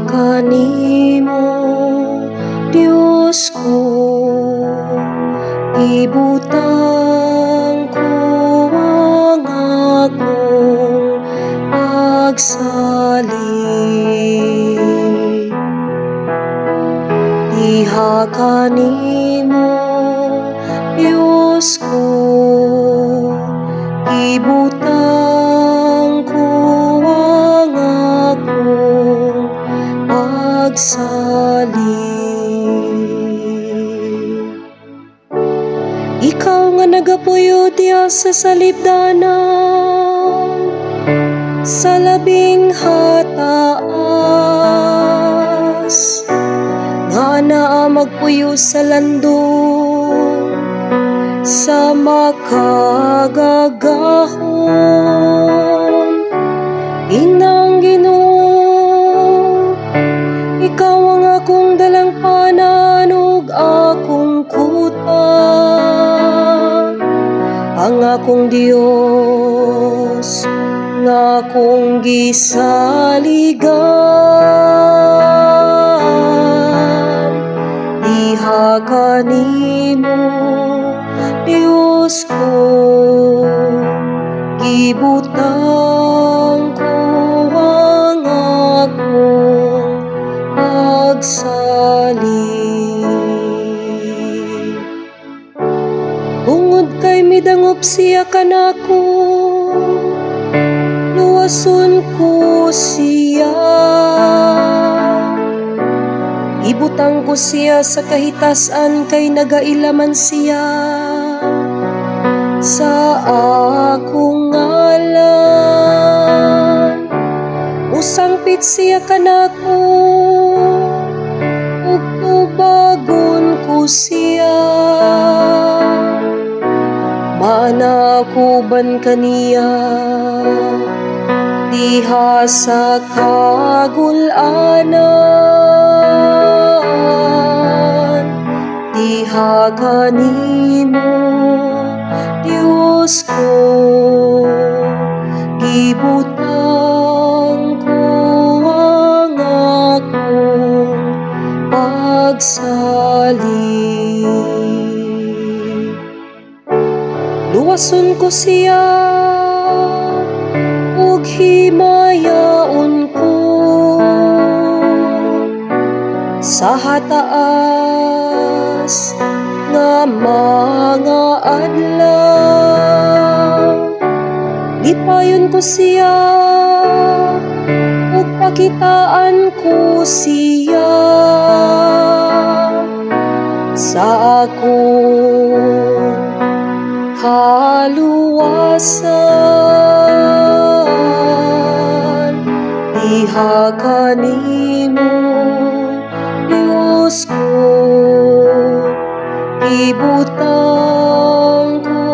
kanimo, Diyos ko, ibutang ko ang akong pagsalig. Diha kanimo, Diyos ko, ibutang ko ang akong pagsalig. Ikaw nga nagapuyo diya sa salibdanan, sa labing hataas, nga naa magpuyo sa landong, sa makagagahon. Inang Ginoo, ikaw ang akong dalang panan ug akong kuta, ang akong Dios nga akong gisaligan. Diha kanimo, Diyos ko, gibutang ko ang akong pagsalig. Tungod kay midangop siya kanako, luwason ko siya. Ibutang ko siya sa kahitasan kay nagailaman siya sa akong ngalan. Usangpit siya kanako, ug tubagon ko siya. Manakuban kaniya diha sa kagulanan. Diha kanimo, Diyos ko, gibutang ko ang akong pagsalig. Luwason ko siya ug himayaon ko sa hataas nga mga adlaw. Lipayon ko siya ug pakitaan ko siya sa akong kaluwasan. Diha kanimo, Diyos ko, ibutang ko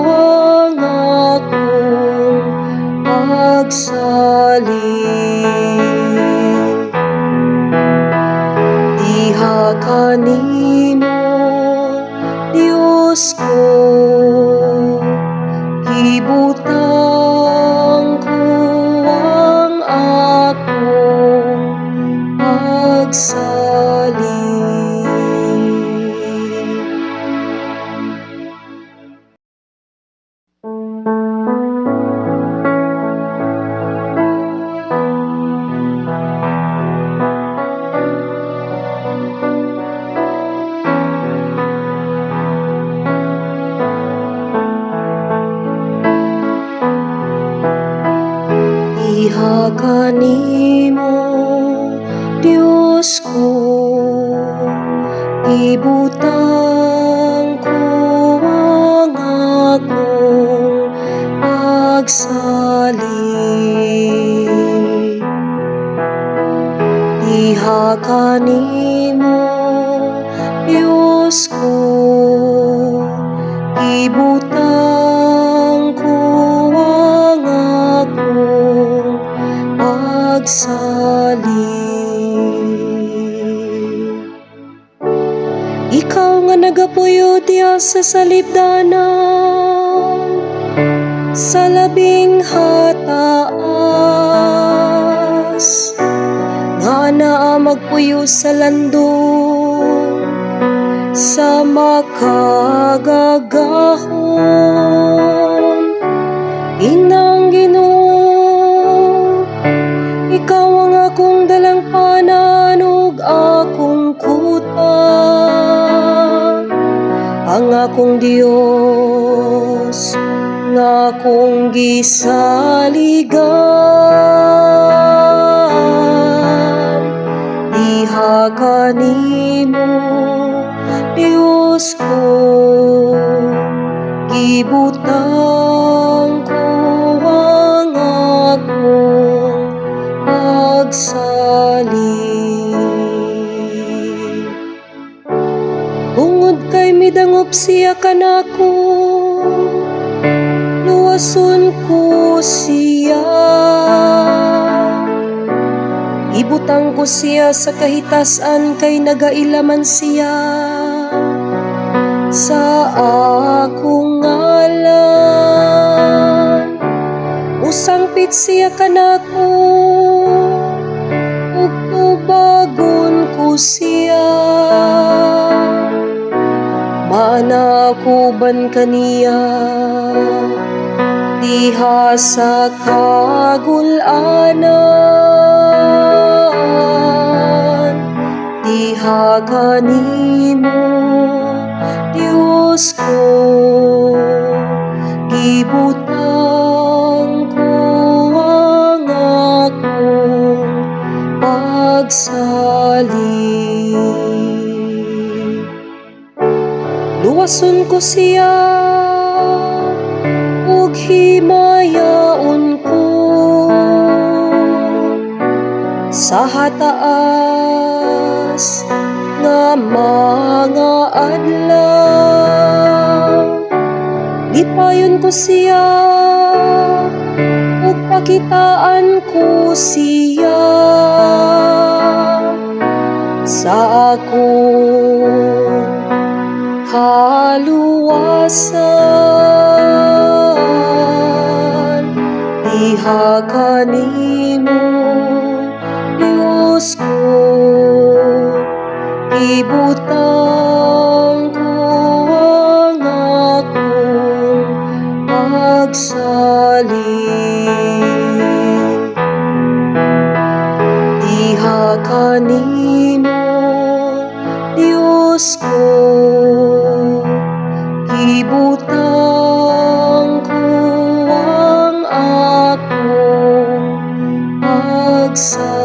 ang akong pagsalig. Diha kanimo, Diyos ko, ibutang ko ang akong pagsalig. Diha kanimo, Diyos ko, ibutang ko ang akong pagsalig. Diha kanimo, Diyos ko, ibutang ko ang akong pagsalig. Ikaw nga nagapuyo diya sa salibdanan, sa labing hataas, nga naa magpuyo sa landong sa makagagahon. Inang Ginoo, ikaw ang akong dalang pananog, akong kuta, ang akong Dios nga akong gisaligan. Diha kanimo Dios ko, gibutang ko ang akong pagsalig. Tungod kay midangop siya kanako, luwason ko siya. Ibutang ko siya sa kahitasan kay nagailaman siya sa akong ngalan. Usangpit siya kanako, ug tubagon ko siya. Manakuban kaniya diha sa kagulanan. Diha kanimo Dios ko, gibutang ko ang akong pagsalig. Luwason ko siya ug himayaon ko sa hataas nga mga adlaw. Lipayon ko siya ug pakitaan ko siya sa akong kaluwasan. Diha kanimo Dios ko, ibutang ko ang akong pagsalig. Diha kanimo Dios ko, ibutang ko ang akong pagsalig.